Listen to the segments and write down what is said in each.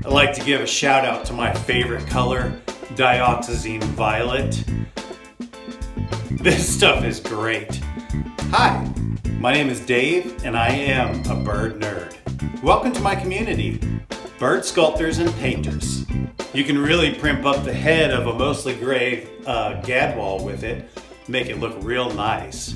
I'd like to give a shout out to my favorite color, Dioxazine Violet. This stuff is great. Hi, my name is Dave and I am a bird nerd. Welcome to my community, bird sculptors and painters. You can really primp up the head of a mostly gray gadwall with it, make it look real nice.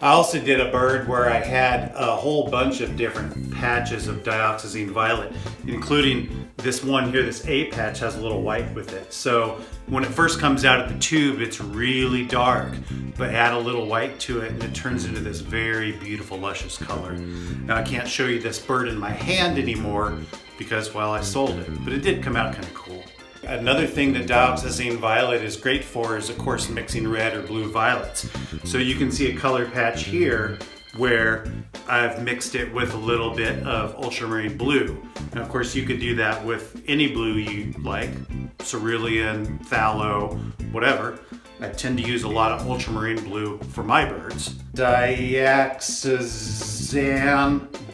I also did a bird where I had a whole bunch of different patches of Dioxazine Violet, including this one here. This A patch has a little white with it. So when it first comes out of the tube, it's really dark, but add a little white to it and it turns into this very beautiful, luscious color. Now I can't show you this bird in my hand anymore because, well, I sold it, but it did come out kind of cool. Another thing that Dioxazine Violet is great for is, of course, mixing red or blue violets. So you can see a color patch here where I've mixed it with a little bit of ultramarine blue. And of course, you could do that with any blue you like, cerulean, phthalo, whatever. I tend to use a lot of ultramarine blue for my birds. Dioxazine,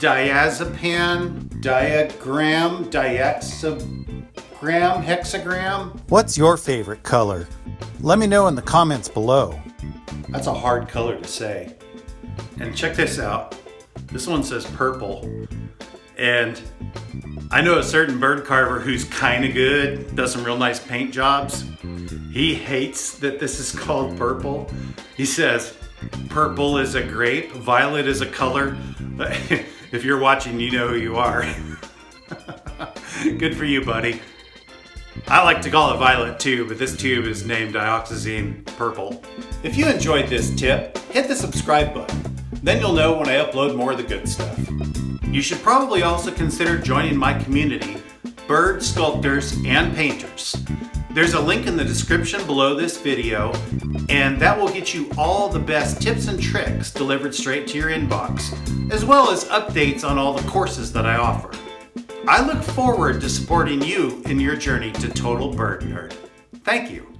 diazepam, diagram, hexagram. What's your favorite color? Let me know in the comments below. That's a hard color to say. And check this out. This one says purple. And I know a certain bird carver who's kind of good, does some real nice paint jobs. He hates that this is called purple. He says, purple is a grape, violet is a color. If you're watching, you know who you are. Good for you, buddy. I like to call it violet too, but this tube is named Dioxazine Purple. If you enjoyed this tip, hit the subscribe button. Then you'll know when I upload more of the good stuff. You should probably also consider joining my community, bird sculptors and painters. There's a link in the description below this video, and that will get you all the best tips and tricks delivered straight to your inbox, as well as updates on all the courses that I offer. I look forward to supporting you in your journey to total bird nerd. Thank you.